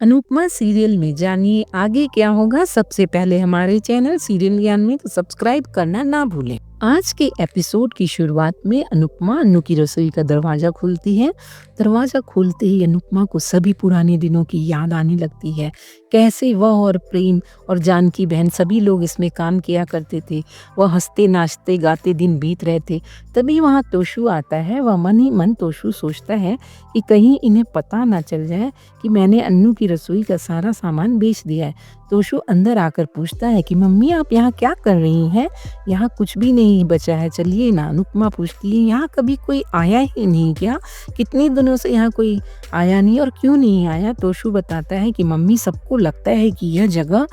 Anupama serial में जानिए आगे क्या होगा। सबसे पहले हमारे चैनल सीरियल ज्ञान में तो सब्सक्राइब करना ना भूलें। आज के एपिसोड की शुरुआत में अनुपमा अन्नू की रसोई का दरवाजा खोलती है। दरवाजा खोलते ही अनुपमा को सभी पुराने दिनों की याद आने लगती है। कैसे वह और प्रेम और जानकी बहन सभी लोग इसमें काम किया करते थे। वह हंसते नाचते गाते दिन बीत रहे थे। तभी वहाँ तोशु आता है। वह मन ही मन तोशु सोचता है कि कहीं इन्हें पता ना चल जाए कि मैंने अन्नू की रसोई का सारा सामान बेच दिया है। तोशु अंदर आकर पूछता है कि मम्मी आप यहाँ क्या कर रही हैं? यहाँ कुछ भी नहीं बचा है, चलिए ना। अनुपमा पूछती है यहाँ कभी कोई आया ही नहीं क्या? कितने दिनों से यहाँ कोई आया नहीं और क्यों नहीं आया? तोशु बताता है कि मम्मी सबको लगता है कि यह जगह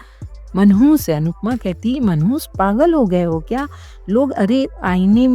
मनहूस है। अनुपमा कहती है मनहूस, पागल हो गए हो क्या? लोग अरे आईने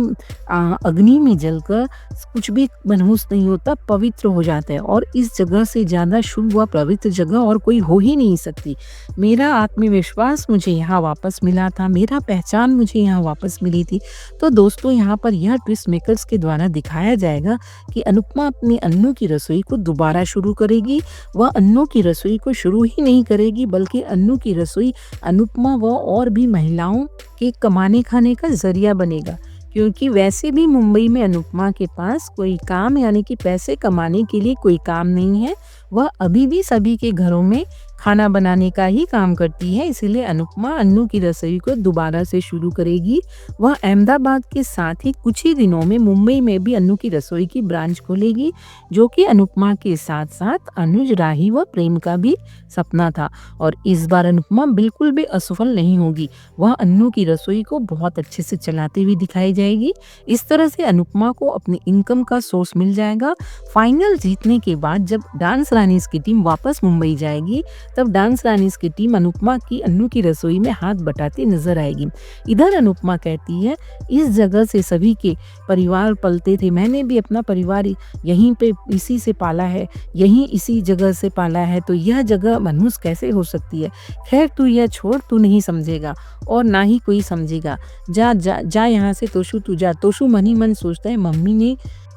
अग्नि में जलकर कुछ भी मनहूस नहीं होता, पवित्र हो जाता है और इस जगह से ज़्यादा शुभ व पवित्र जगह और कोई हो ही नहीं सकती। मेरा आत्मविश्वास मुझे यहाँ वापस मिला था, मेरा पहचान मुझे यहाँ वापस मिली थी। तो दोस्तों यहाँ पर यह ट्विस्ट मेकर्स के द्वारा दिखाया जाएगा कि अनुपमा अपनी अन्नू की रसोई को दोबारा शुरू करेगी। वह अन्नू की रसोई को शुरू ही नहीं करेगी बल्कि अन्नू की रसोई अनुपमा व और भी महिलाओं के कमाने खाने का जरिया बनेगा। क्योंकि वैसे भी मुंबई में अनुपमा के पास कोई काम यानी कि पैसे कमाने के लिए कोई काम नहीं है। वह अभी भी सभी के घरों में खाना बनाने का ही काम करती है। इसीलिए अनुपमा अन्नू की रसोई को दोबारा से शुरू करेगी। वह अहमदाबाद के साथ ही कुछ ही दिनों में मुंबई में भी अन्नू की रसोई की ब्रांच खोलेगी, जो कि अनुपमा के साथ साथ अनुज, राही व प्रेम का भी सपना था। और इस बार अनुपमा बिल्कुल भी असफल नहीं होगी। वह अन्नू की रसोई को बहुत अच्छे से चलाती हुई दिखाई जाएगी। इस तरह से अनुपमा को अपनी इनकम का सोर्स मिल जाएगा। फाइनल जीतने के बाद जब डांस रानीज की टीम वापस मुंबई जाएगी तब डांस रानीज की टीम अनुपमा की अन्नू की रसोई में हाथ बटाती नजर आएगी। इधर अनुपमा कहती है इस जगह से सभी के परिवार पलते थे, मैंने भी अपना परिवार यहीं पे इसी से पाला है, यहीं इसी जगह से पाला है, तो यह जगह मनहूस कैसे हो सकती है? खैर तू यह छोड़, तू नहीं समझेगा और ना ही कोई समझेगा। जा जा जा यहाँ से तोशु, तू जा। तोशु मन ही मन सोचता है मम्मी ने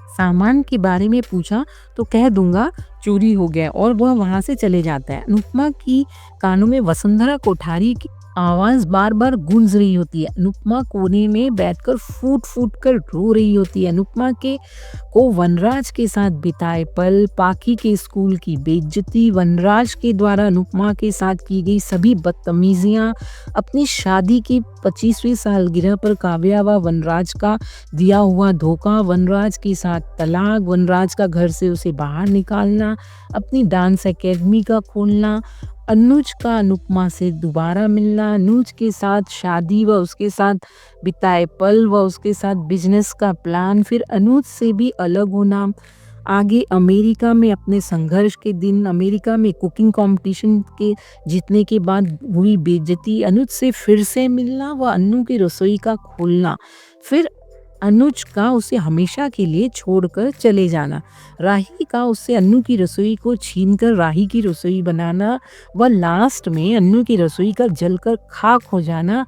सामान के बारे में पूछा तो कह दूंगा चोरी हो गया, और वह वहां से चले जाता है। अनुपमा की कानों में वसुंधरा कोठारी की आवाज बार बार गूंज रही होती है। अनुपमा कोने में बैठकर फूट फूट कर रो रही होती है। अनुपमा के को वनराज के साथ बिताए पल, पाखी के स्कूल की बेइज्जती, वनराज के द्वारा अनुपमा के साथ की गई सभी बदतमीजियां, अपनी शादी की 25वीं सालगिरह पर काव्या व वनराज का दिया हुआ धोखा, वनराज के साथ तलाक, वनराज का घर से उसे बाहर निकालना, अपनी डांस एकेडमी का खोलना, अनुज का अनुपमा से दोबारा मिलना, अनुज के साथ शादी व उसके साथ बिताए पल व उसके साथ बिजनेस का प्लान, फिर अनुज से भी अलग होना, आगे अमेरिका में अपने संघर्ष के दिन, अमेरिका में कुकिंग कंपटीशन के जीतने के बाद हुई बेइज्जती, अनुज से फिर से मिलना व अन्नू की रसोई का खोलना, फिर अनुज का उसे हमेशा के लिए छोड़कर चले जाना, राही का उससे अन्नू की रसोई को छीनकर राही की रसोई बनाना व लास्ट में अन्नू की रसोई का जलकर खाक हो जाना,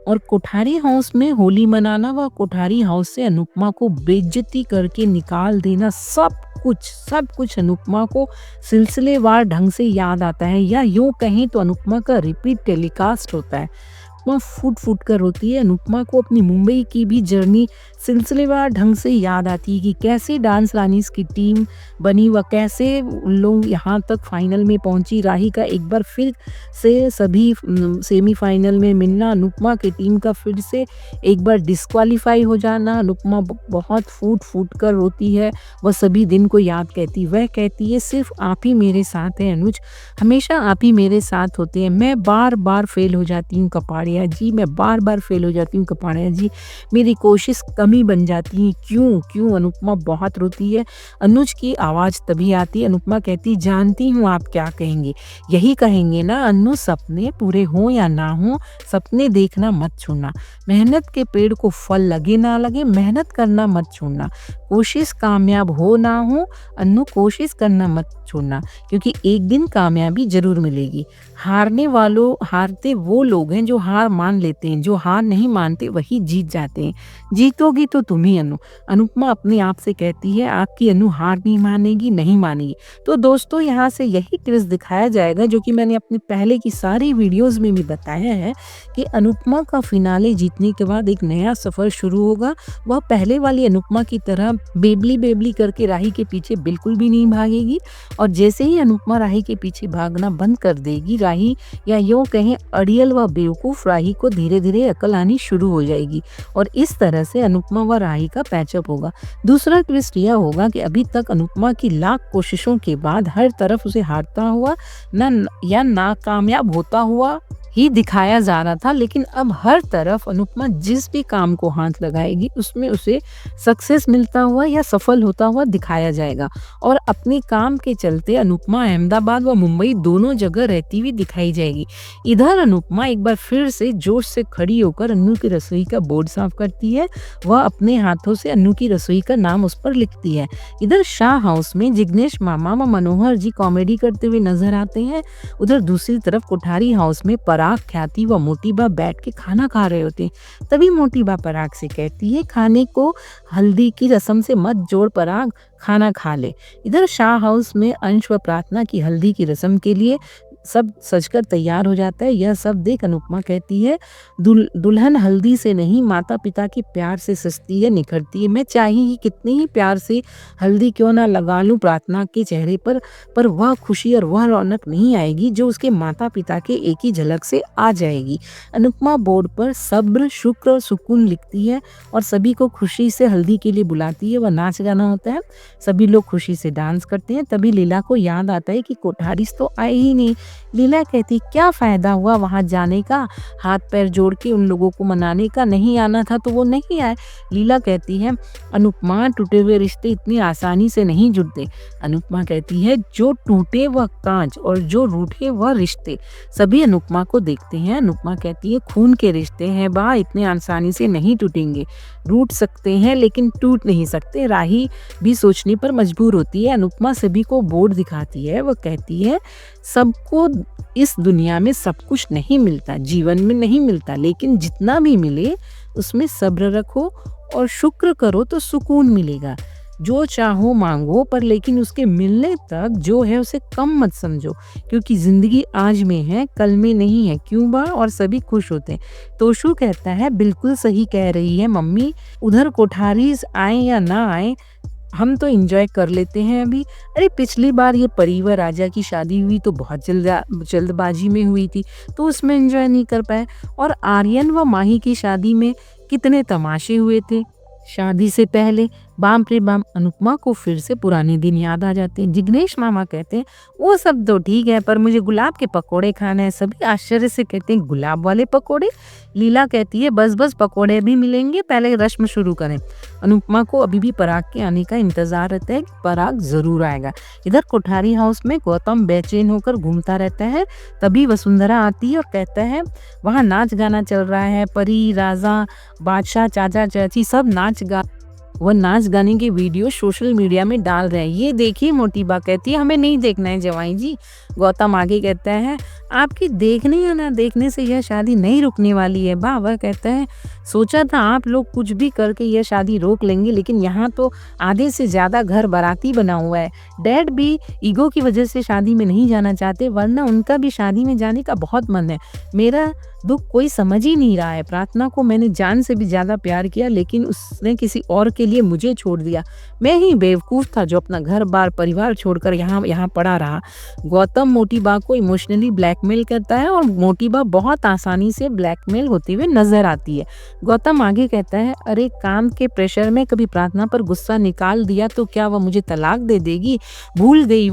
और कोठारी हाउस में होली मनाना व कोठारी हाउस से अनुपमा को बेइज्जती करके निकाल देना। सब कुछ अनुपमा को सिलसिलेवार ढंग से याद आता है, या यूँ कहें तो अनुपमा का रिपीट टेलीकास्ट होता है। वह फूट फूट कर रोती है। अनुपमा को अपनी मुंबई की भी जर्नी सिलसिलेवार ढंग से याद आती है कि कैसे डांस रानीज की टीम बनी व कैसे लोग यहाँ तक फाइनल में पहुंची। राही का एक बार फिर से सभी सेमीफाइनल में मिलना, अनुपमा की टीम का फिर से एक बार डिस्क्वालीफाई हो जाना। अनुपमा बहुत फूट फूट कर रोती है। वह सभी दिन को याद कहती, वह कहती है सिर्फ आप ही मेरे साथ हैं अनुज, हमेशा आप ही मेरे साथ होते हैं। मैं बार बार फेल हो जाती हूँ कपाड़िया जी, मैं बार बार फेल हो जाती हूँ कपाड़िया जी, मेरी कोशिश कमी बन जाती है। क्यों क्यों? अनुपमा बहुत रोती है। अनुज की आवाज़ तभी आती है। अनुपमा कहती जानती हूँ आप क्या कहेंगे, यही कहेंगे ना अन्नू, सपने पूरे हों या ना हों, सपने देखना मत छोड़ना, मेहनत के पेड़ को फल लगे ना लगे, मेहनत करना मत छोड़ना, कोशिश कामयाब हो ना हो, अन्नू कोशिश करना मत छोड़ना, क्योंकि एक दिन कामयाबी ज़रूर मिलेगी। हारते वो लोग हैं जो हार मान लेते हैं, जो हार नहीं मानते वही जीत जाते हैं। जीतोगी तो तुम ही अनु। अनुपमा अपने आप से कहती है आपकी अनु हार नहीं मानेगी, नहीं मानेगी। तो दोस्तों यहाँ से यही ट्विस्ट दिखाया जाएगा जो कि मैंने अपने पहले की सारी वीडियोज़ में भी बताया है कि अनुपमा का फिनाले जीतने के बाद एक नया सफ़र शुरू होगा। वह पहले वाली अनुपमा की तरह बेबली करके राही के पीछे बिल्कुल भी नहीं भागेगी, और जैसे ही अनुपमा राही के पीछे भागना बंद कर देगी, राही या यूँ कहें अड़ियल व बेवकूफ़ राही को धीरे धीरे अकल आनी शुरू हो जाएगी, और इस तरह से अनुपमा व राही का पैचअप होगा। दूसरा ट्विस्ट यह होगा कि अभी तक अनुपमा की लाख कोशिशों के बाद हर तरफ उसे हारता हुआ या नाकामयाब होता हुआ ही दिखाया जा रहा था, लेकिन अब हर तरफ अनुपमा जिस भी काम को हाथ लगाएगी उसमें उसे सक्सेस मिलता हुआ या सफल होता हुआ दिखाया जाएगा, और अपने काम के चलते अनुपमा अहमदाबाद व मुंबई दोनों जगह रहती हुई दिखाई जाएगी। इधर अनुपमा एक बार फिर से जोश से खड़ी होकर अन्नू की रसोई का बोर्ड साफ करती है। वह अपने हाथों से अन्नू की रसोई का नाम उस पर लिखती है। इधर शाह हाउस में जिग्नेश मामा व मनोहर जी कॉमेडी करते हुए नजर आते हैं। उधर दूसरी तरफ कोठारी हाउस में पराग, ख्याति व मोटीबा बैठ के खाना खा रहे होते हैं। तभी मोटीबा पराग से कहती है खाने को हल्दी की रस्म से मत जोड़ पराग, खाना खा ले। इधर शाह हाउस में अंश व प्रार्थना की हल्दी की रस्म के लिए सब सजकर तैयार हो जाता है। यह सब देख अनुपमा कहती है दुल्हन हल्दी से नहीं माता पिता के प्यार से सजती है, निखरती है। मैं चाहे ही कितने ही प्यार से हल्दी क्यों ना लगा लूं प्रार्थना के चेहरे पर वह खुशी और वह रौनक नहीं आएगी जो उसके माता पिता के एक ही झलक से आ जाएगी। अनुपमा बोर्ड पर सब्र, शुक्र और सुकून लिखती है और सभी को खुशी से हल्दी के लिए बुलाती है। वह नाच गाना होता है, सभी लोग खुशी से डांस करते हैं। तभी लीला को याद आता है कि कोठारीस तो आए ही नहीं। लीला कहती क्या फायदा हुआ वहां जाने का, हाथ पैर जोड़ के उन लोगों को मनाने का, नहीं आना था तो वो नहीं आए। लीला कहती है अनुपमा टूटे हुए रिश्ते इतनी आसानी से नहीं जुड़ते। अनुपमा कहती है जो टूटे वह कांच और जो रूठे वह रिश्ते। सभी अनुपमा को देखते हैं। अनुपमा कहती है खून के रिश्ते हैं बा, इतने आसानी से नहीं टूटेंगे, रूठ सकते हैं लेकिन टूट नहीं सकते। राही भी सोचने पर मजबूर होती है। अनुपमा सभी को बोर्ड दिखाती है। वह कहती है सबको इस दुनिया में सब कुछ नहीं मिलता, जीवन में नहीं मिलता, लेकिन जितना भी मिले उसमें सब्र रखो और शुक्र करो तो सुकून मिलेगा। जो चाहो मांगो, पर लेकिन उसके मिलने तक जो है उसे कम मत समझो, क्योंकि जिंदगी आज में है कल में नहीं है। क्यों बा? और सभी खुश होते हैं। तोशु कहता है बिल्कुल सही कह रही है मम्मी, उधर कोठारी आए या ना आए हम तो एंजॉय कर लेते हैं अभी। अरे पिछली बार ये परिवार राजा की शादी हुई तो बहुत जल्दबाजी में हुई थी, तो उसमें एंजॉय नहीं कर पाए। और आर्यन व माही की शादी में कितने तमाशे हुए थे शादी से पहले। बाम रे बाम, अनुपमा को फिर से पुराने दिन याद आ जाते हैं। जिग्नेश मामा कहते हैं वो सब तो ठीक है, पर मुझे गुलाब के पकोड़े खाने हैं। सभी आश्चर्य से कहते हैं गुलाब वाले पकोड़े? लीला कहती है बस पकोड़े भी मिलेंगे, पहले रस्म शुरू करें। अनुपमा को अभी भी पराग के आने का इंतजार रहता है कि पराग जरूर आएगा। इधर कोठारी हाउस में गौतम बेचैन होकर घूमता रहता है। तभी वसुंधरा आती है और कहता है वहाँ नाच गाना चल रहा है, परी, राजा, बादशाह, चाचा चाची सब वह नाच गाने के वीडियो सोशल मीडिया में डाल रहे हैं। ये देखिए मोटीबा कहती है हमें नहीं देखना है जवाई जी। गौतम आगे कहता है आपकी देखने या ना देखने से यह शादी नहीं रुकने वाली है बा। वह कहता है सोचा था आप लोग कुछ भी करके यह शादी रोक लेंगे, लेकिन यहाँ तो आधे से ज़्यादा घर बाराती बना हुआ है। डैड भी ईगो की वजह से शादी में नहीं जाना चाहते, वरना उनका भी शादी में जाने का बहुत मन है। मेरा दुख कोई समझ ही नहीं रहा है। प्रार्थना को मैंने जान से भी ज़्यादा प्यार किया, लेकिन उसने किसी और के लिए मुझे छोड़ दिया। मैं ही बेवकूफ़ था जो अपना घर बार परिवार छोड़कर यहाँ पड़ा रहा। गौतम मोटीबा को इमोशनली ब्लैकमेल करता है और मोटीबा बहुत आसानी से ब्लैकमेल होते हुए नजर आती है। गौतम आगे कहता है अरे काम के प्रेशर में कभी प्रार्थना पर गुस्सा निकाल दिया तो क्या वह मुझे तलाक दे देगी? भूल गई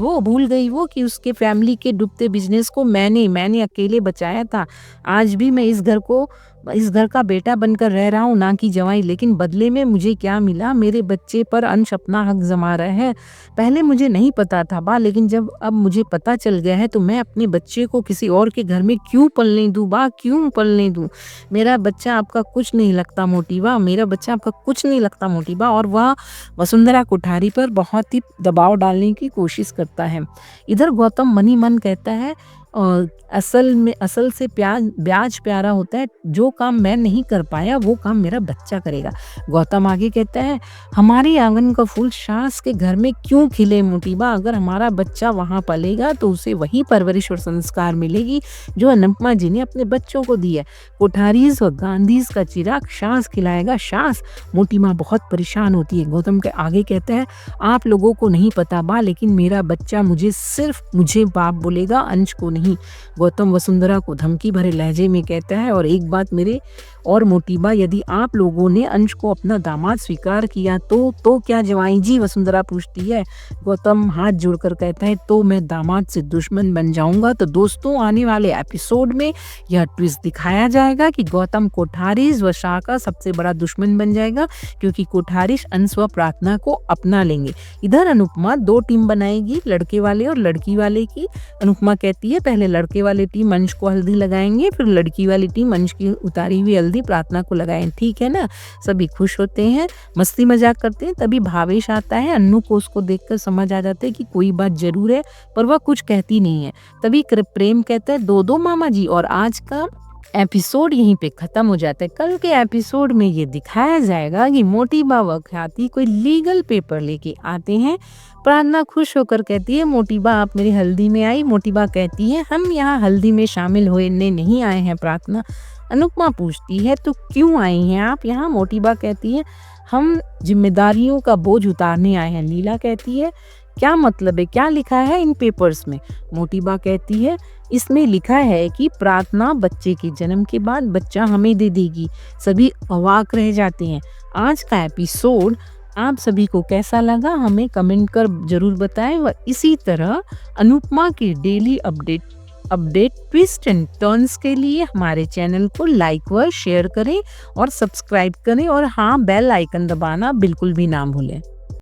वो कि उसके फैमिली के डूबते बिजनेस को मैंने अकेले बचाया था। आज भी मैं इस घर को इस घर का बेटा बनकर रह रहा हूँ, ना कि जवाई, लेकिन बदले में मुझे क्या मिला? मेरे बच्चे पर अंश अपना हक जमा रहे हैं। पहले मुझे नहीं पता था बा, लेकिन जब अब मुझे पता चल गया है तो मैं अपने बच्चे को किसी और के घर में क्यों पलने दूँ बा, क्यों पलने दूँ? मेरा बच्चा आपका कुछ नहीं लगता मोटी बा, मेरा बच्चा आपका कुछ नहीं लगता मोटी बा। और वह वसुंधरा कोठारी पर बहुत ही दबाव डालने की कोशिश करता है। इधर गौतम मन ही मन कहता है, और असल से ब्याज प्यारा होता है, जो काम मैं नहीं कर पाया वो काम मेरा बच्चा करेगा। गौतम आगे कहता है, हमारी आंगन का फूल सास के घर में क्यों खिले मोटी बा? अगर हमारा बच्चा वहाँ पलेगा तो उसे वही परवरिश और संस्कार मिलेगी जो अनुपमा जी ने अपने बच्चों को दी है। कोठारीज और गांधीज का चिराग सास खिलाएगा सास। मोटी माँ बहुत परेशान होती है। गौतम के आगे कहता है, आप लोगों को नहीं पता बा, लेकिन मेरा बच्चा मुझे बाप बोलेगा, अंश को नहीं। गौतम वसुंधरा को धमकी भरे लहजे में कहता है, और एक बात मेरे और मोटी बा, यदि आप लोगों ने अंश को अपना दामाद स्वीकार किया तो क्या जवाई जी? वसुंधरा पूछती है। गौतम हाथ जोड़कर कहता है, तो मैं दामाद से दुश्मन बन जाऊंगा। तो दोस्तों, आने वाले एपिसोड में यह ट्विस्ट दिखाया जाएगा कि गौतम कोठारीज व शाह का सबसे बड़ा दुश्मन बन जाएगा, क्योंकि कोठारीज अंश व प्रार्थना को अपना लेंगे। इधर अनुपमा 2 टीम बनाएगी, लड़के वाले और लड़की वाले की। अनुपमा कहती है, पहले लड़के वाले टीम अंश को हल्दी लगाएंगे, फिर लड़की वाली टीम अंश की उतारी हुई हल्दी प्रार्थना को लगाएं। ठीक है ना? सभी खुश होते हैं, मस्ती मजाक करते हैं। तभी भावेश आता है। अन्नू को उसको देखकर समझ आ जाता है कि कोई बात जरूर है, पर वह कुछ कहती नहीं है। तभी प्रेम कहता है, दो मामा जी। और आज का एपिसोड यहीं पे खत्म हो जाता है। कल के एपिसोड में ये दिखाया जाएगा कि मोटी बा व ख्याति कोई लीगल पेपर लेके आते हैं। प्रार्थना खुश होकर कहती है, मोटी बा आप मेरी हल्दी में आई। मोटी बा कहती है, हम यहाँ हल्दी में शामिल होने नहीं आए हैं प्रार्थना। अनुपमा पूछती है, तो क्यों आई हैं आप यहाँ? मोटी बा कहती है, हम जिम्मेदारियों का बोझ उतारने आए हैं। लीला कहती है, क्या मतलब है, क्या लिखा है इन पेपर्स में? मोटी बा कहती है, इसमें लिखा है कि प्रार्थना बच्चे के जन्म के बाद बच्चा हमें दे देगी। सभी अवाक रह जाते हैं। आज का एपिसोड आप सभी को कैसा लगा हमें कमेंट कर जरूर बताएं। व इसी तरह अनुपमा की daily update twist and turns के लिए हमारे चैनल को लाइक व शेयर करें और सब्सक्राइब करें, और हाँ, बेल आइकन दबाना बिल्कुल भी ना भूलें।